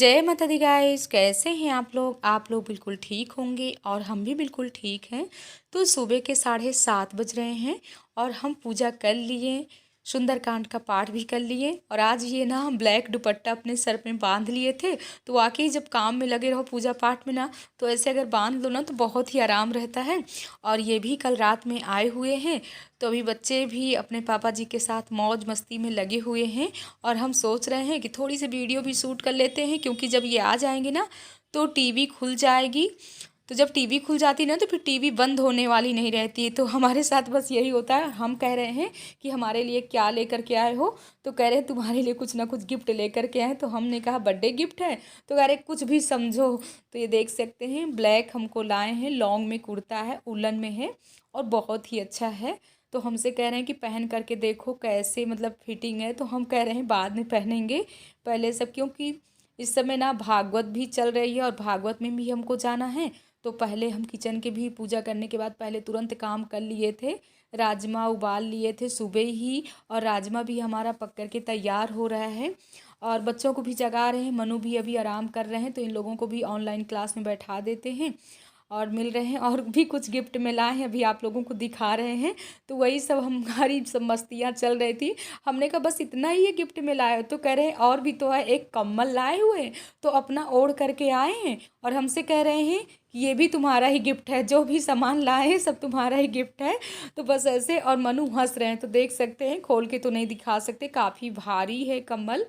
जय माता दी गाइस, कैसे हैं आप लोग बिल्कुल ठीक होंगे और हम भी बिल्कुल ठीक हैं। तो सुबह के 7:30 बज रहे हैं और हम पूजा कर लिए, सुंदरकांड का पाठ भी कर लिए। और आज ये ना हम ब्लैक दुपट्टा अपने सर में बांध लिए थे। तो वाकई जब काम में लगे रहो पूजा पाठ में ना, तो ऐसे अगर बांध लो ना तो बहुत ही आराम रहता है। और ये भी कल रात में आए हुए हैं, तो अभी बच्चे भी अपने पापा जी के साथ मौज मस्ती में लगे हुए हैं। और हम सोच रहे हैं कि थोड़ी सी वीडियो भी शूट कर लेते हैं, क्योंकि जब ये आ जाएंगे ना तो टीवी खुल जाएगी। तो जब टीवी खुल जाती ना तो फिर टीवी बंद होने वाली नहीं रहती। तो हमारे साथ बस यही होता है। हम कह रहे हैं कि हमारे लिए क्या लेकर के आए हो, तो कह रहे हैं तुम्हारे लिए कुछ ना कुछ गिफ्ट लेकर के आए। तो हमने कहा बर्थडे गिफ्ट है, तो कह रहे कुछ भी समझो। तो ये देख सकते हैं, ब्लैक हमको लाए हैं, लॉन्ग में कुर्ता है, उलन में है और बहुत ही अच्छा है। तो हमसे कह रहे हैं कि पहन करके देखो कैसे मतलब फिटिंग है। तो हम कह रहे हैं बाद में पहनेंगे, पहले सब, क्योंकि इस समय ना भागवत भी चल रही है और भागवत में भी हमको जाना है। तो पहले हम किचन के भी पूजा करने के बाद पहले तुरंत काम कर लिए थे। राजमा उबाल लिए थे सुबह ही, और राजमा भी हमारा पक कर के तैयार हो रहा है। और बच्चों को भी जगा रहे हैं, मनु भी अभी आराम कर रहे हैं, तो इन लोगों को भी ऑनलाइन क्लास में बैठा देते हैं और मिल रहे हैं। और भी कुछ गिफ्ट में लाए हैं, अभी आप लोगों को दिखा रहे हैं। तो वही सब हमारी सब मस्तियाँ चल रही थी। हमने कहा बस इतना ही ये गिफ्ट में लाए हो, तो कह रहे हैं और भी तो है, एक कम्बल लाए हुए हैं, तो अपना ओढ़ करके आए हैं। और हमसे कह रहे हैं कि ये भी तुम्हारा ही गिफ्ट है, जो भी सामान लाए हैं सब तुम्हारा ही गिफ्ट है। तो बस ऐसे, और मनु हंस रहे हैं। तो देख सकते हैं, खोल के तो नहीं दिखा सकते, काफ़ी भारी है कम्बल।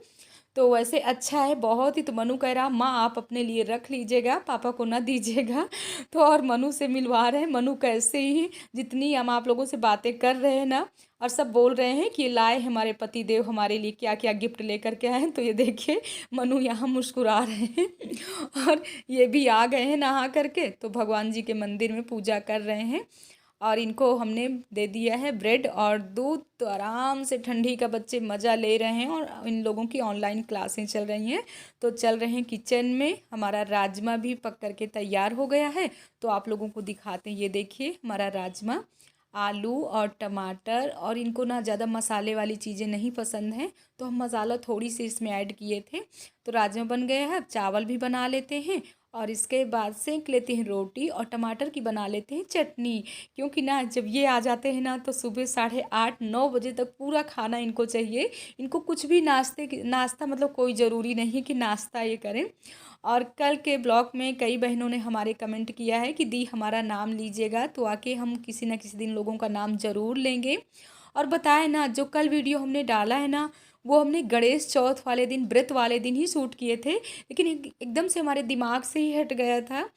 तो वैसे अच्छा है बहुत ही। तो मनु कह रहा माँ आप अपने लिए रख लीजिएगा, पापा को ना दीजिएगा। तो और मनु से मिलवा रहे हैं। मनु कैसे ही, जितनी हम आप लोगों से बातें कर रहे हैं ना, और सब बोल रहे हैं कि लाए हमारे पति देव हमारे लिए क्या क्या गिफ्ट लेकर के आए हैं। तो ये देखिए मनु यहाँ मुस्कुरा रहे हैं। और ये भी आ गए हैं नहा करके, तो भगवान जी के मंदिर में पूजा कर रहे हैं। और इनको हमने दे दिया है ब्रेड और दूध। तो आराम से ठंडी का बच्चे मज़ा ले रहे हैं, और इन लोगों की ऑनलाइन क्लासें चल रही हैं। तो चल रहे हैं किचन में। हमारा राजमा भी पक करके तैयार हो गया है, तो आप लोगों को दिखाते हैं। ये देखिए हमारा राजमा, आलू और टमाटर, और इनको ना ज़्यादा मसाले वाली चीज़ें नहीं पसंद हैं, तो हम मसाला थोड़ी सी इसमें ऐड किए थे। तो राजमा बन गया है। अब चावल भी बना लेते हैं, और इसके बाद सेंक लेते हैं रोटी, और टमाटर की बना लेते हैं चटनी। क्योंकि ना जब ये आ जाते हैं ना, तो सुबह 8:30-9 बजे तक पूरा खाना इनको चाहिए। इनको कुछ भी नाश्ता मतलब कोई ज़रूरी नहीं है कि नाश्ता ये करें। और कल के ब्लॉग में कई बहनों ने हमारे कमेंट किया है कि दी हमारा नाम लीजिएगा, तो आके हम किसी न किसी दिन लोगों का नाम ज़रूर लेंगे। और बताएं ना, जो कल वीडियो हमने डाला है ना, वो हमने गणेश चौथ वाले दिन, व्रत वाले दिन ही शूट किए थे। लेकिन एकदम से हमारे दिमाग से ही हट गया था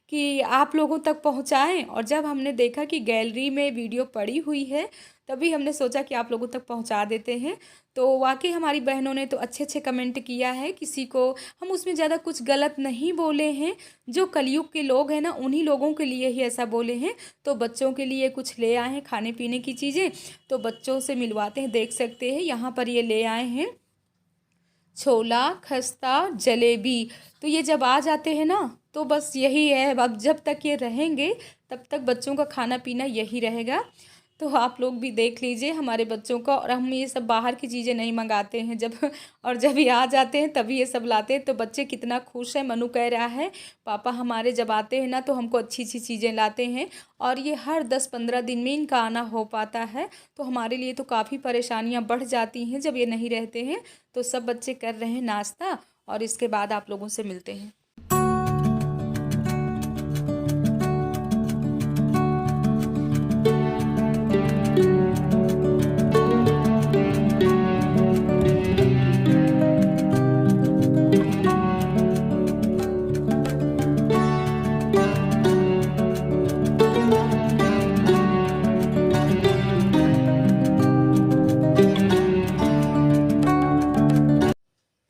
कि आप लोगों तक पहुंचाएं। और जब हमने देखा कि गैलरी में वीडियो पड़ी हुई है, तभी हमने सोचा कि आप लोगों तक पहुंचा देते हैं। तो वाकई हमारी बहनों ने तो अच्छे अच्छे कमेंट किया है। किसी को हम उसमें ज़्यादा कुछ गलत नहीं बोले हैं। जो कलयुग के लोग हैं ना, उन्हीं लोगों के लिए ही ऐसा बोले हैं। तो बच्चों के लिए कुछ ले आए हैं खाने पीने की चीज़ें, तो बच्चों से मिलवाते हैं। देख सकते हैं यहाँ पर ये ले आए हैं छोला, खस्ता, जलेबी। तो ये जब आ जाते हैं ना, तो बस यही है। अब जब तक ये रहेंगे तब तक बच्चों का खाना पीना यही रहेगा। तो आप लोग भी देख लीजिए हमारे बच्चों का। और हम ये सब बाहर की चीज़ें नहीं मंगाते हैं जब और जब ये आ जाते हैं तभी ये सब लाते हैं। तो बच्चे कितना खुश है। मनु कह रहा है पापा हमारे जब आते हैं ना तो हमको अच्छी अच्छी चीज़ें लाते हैं, और ये हर 10-15 दिन में इनका आना हो पाता है। तो हमारे लिए तो काफ़ी परेशानियां बढ़ जाती हैं जब ये नहीं रहते हैं। तो सब बच्चे कर रहे हैं नाश्ता, और इसके बाद आप लोगों से मिलते हैं।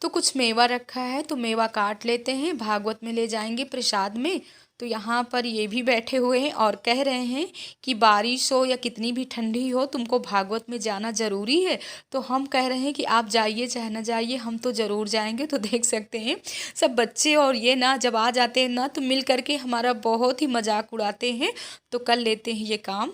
तो कुछ मेवा रखा है, तो मेवा काट लेते हैं, भागवत में ले जाएंगे प्रसाद में। तो यहाँ पर ये भी बैठे हुए हैं और कह रहे हैं कि बारिश हो या कितनी भी ठंडी हो, तुमको भागवत में जाना ज़रूरी है। तो हम कह रहे हैं कि आप जाइए चाहे ना जाइए, हम तो ज़रूर जाएंगे। तो देख सकते हैं सब बच्चे और ये ना जब आ जाते हैं ना, तो मिल करके हमारा बहुत ही मजाक उड़ाते हैं। तो कर लेते हैं ये काम।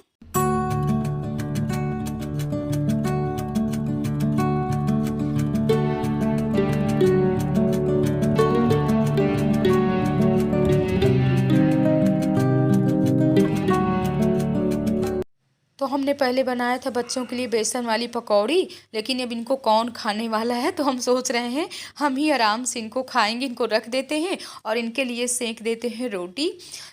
हमने पहले बनाया था बच्चों के लिए बेसन वाली पकौड़ी, लेकिन अब इनको कौन खाने वाला है, तो हम सोच रहे हैं हम ही आराम से इनको खाएंगे। इनको रख देते हैं और इनके लिए सेंक देते हैं रोटी।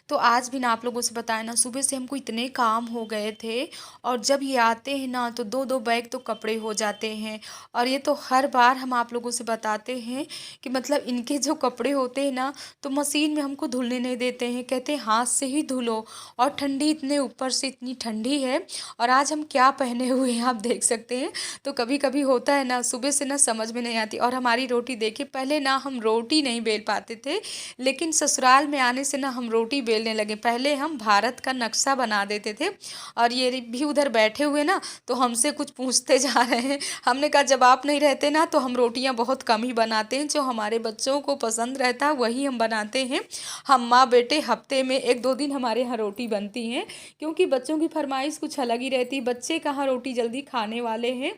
तो आज भी ना आप लोगों से बताया ना, सुबह से हमको इतने काम हो गए थे, और जब ये आते हैं ना तो 2-2 बैग तो कपड़े हो जाते हैं। और ये तो हर बार हम आप लोगों से बताते हैं कि मतलब इनके जो कपड़े होते हैं ना, तो मशीन में हमको धुलने नहीं देते हैं, कहते हैं हाथ से ही धुलो। और ठंडी इतने ऊपर से इतनी ठंडी है, और आज हम क्या पहने हुए हैं आप देख सकते हैं। तो कभी कभी होता है ना, सुबह से ना समझ में नहीं आती। और हमारी रोटी देखिए, पहले ना हम रोटी नहीं बेल पाते थे, लेकिन ससुराल में आने से ना हम रोटी बेलने लगे। पहले हम भारत का नक्शा बना देते थे। और ये भी उधर बैठे हुए ना, तो हमसे कुछ पूछते जा रहे हैं। हमने कहा जब आप नहीं रहते ना, तो हम रोटियां बहुत कम ही बनाते हैं, जो हमारे बच्चों को पसंद रहता है वही हम बनाते हैं। हम माँ बेटे हफ्ते में 1-2 दिन हमारे यहाँ रोटी बनती हैं, क्योंकि बच्चों की फरमाइश कुछ अलग ही रहती है। बच्चे कहाँ रोटी जल्दी खाने वाले हैं।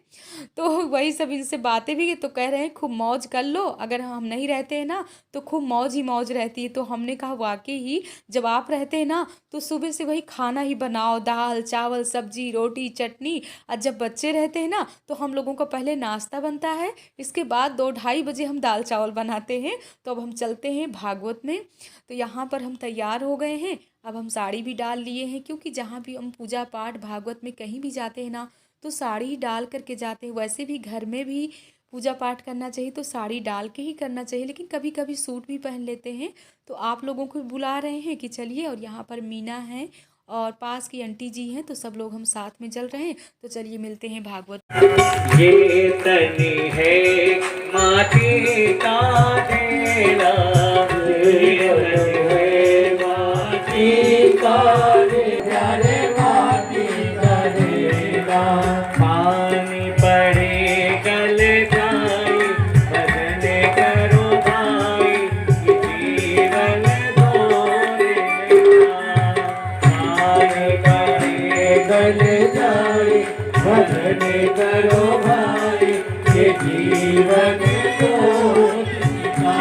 तो वही सब इनसे बातें भी तो कह रहे हैं खूब मौज कर लो, अगर हम नहीं रहते हैं ना तो खूब मौज ही मौज रहती है। तो हमने कहा वाकई ही जब आप रहते हैं ना, तो सुबह से वही खाना ही बनाओ, दाल चावल सब्जी रोटी चटनी। और जब बच्चे रहते हैं ना, तो हम लोगों का पहले नाश्ता बनता है, इसके बाद 2-2:30 बजे हम दाल चावल बनाते हैं। तो अब हम चलते हैं भागवत में। तो यहाँ पर हम तैयार हो गए हैं, अब हम साड़ी भी डाल लिए हैं, क्योंकि जहाँ भी हम पूजा पाठ भागवत में कहीं भी जाते हैं ना, तो साड़ी ही डाल करके जाते हैं। वैसे भी घर में भी पूजा पाठ करना चाहिए तो साड़ी डाल के ही करना चाहिए, लेकिन कभी कभी सूट भी पहन लेते हैं। तो आप लोगों को बुला रहे हैं कि चलिए, और यहाँ पर मीना है और पास की आंटी जी हैं, तो सब लोग हम साथ में चल रहे हैं। तो चलिए मिलते हैं भागवत। ये तनी है माटी का ढेला, ये तनी है माटी का ढेला, माटी का ढेला। पानी पड़े गल जाए, भजन करो भाई, ये जीवन धोरेगा। पानी पड़े गल जाए, भजन करो भाई, ये जीवन धोरेगा।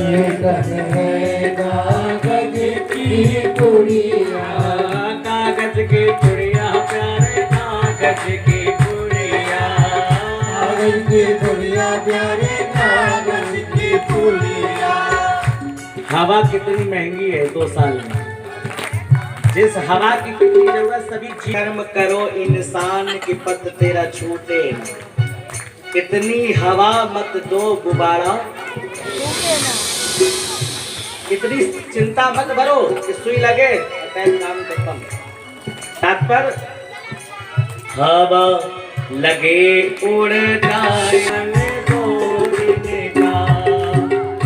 ये है कागज की पुड़िया, कागज की पुड़िया प्यारे, कागज की पुड़िया, कागज की पुड़िया प्यारे, कागज की पुड़िया। हवा कितनी महंगी है 2 साल में, जिस हवा की कितनी जरूरत, सभी कर्म करो इंसान की पद तेरा छूटे। इतनी हवा मत दो गुब्बारा, इतनी चिंता मत भरो कि सुई लगे काम खत्म। तात्पर्य हवा लगे उड़ जाए दो दिन का,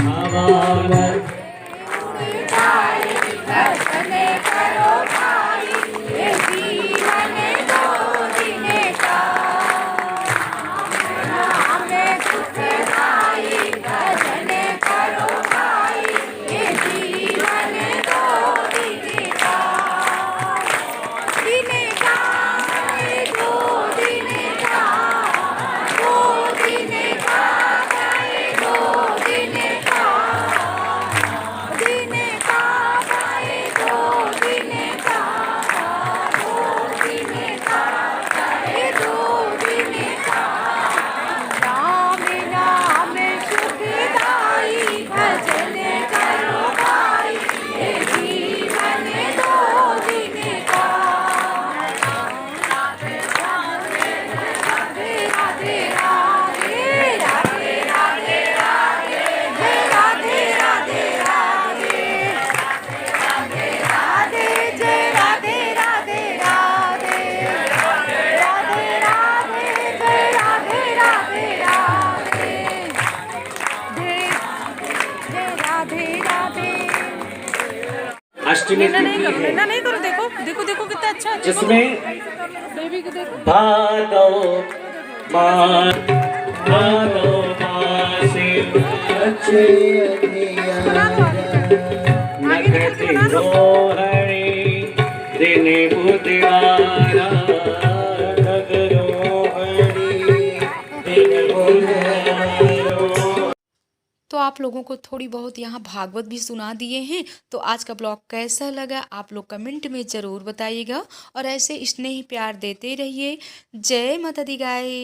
हवा लगे उड़ जाए, भजन करो भाई, ये जीवन 2 दिन का। हमें सुख भाई, भजन करो भाई, ये जीवन 2 दिन का। दिन का 2 दिन का, 2 दिन का, 2 दिन का, दिन का 2 दिन का, 2 दिन का, 2 दिन का। राम नाम सुखदाई, भजन करो भाई, ये जीवन 2 दिन का। राधे राधे राधे राधे, राधे राधे राधे, जय राधे राधे राधे, राधे राधे जय राधे राधे राधे, राधे राधे जय राधे राधे राधे, जय राधे राधे। अष्टमी तिथि है, नहीं करो, देखो देखो देखो कितना अच्छा है। जिसमें बेबी को देखो। भादो मासे अच्छे लगते रोहणी, दिन बुधवारा रोहणी, दिन बुधवारा। तो आप लोगों को थोड़ी बहुत यहाँ भागवत भी सुना दिए हैं। तो आज का ब्लॉग कैसा लगा आप लोग कमेंट में ज़रूर बताइएगा और ऐसे स्नेह प्यार देते रहिए। जय माता दी गाय।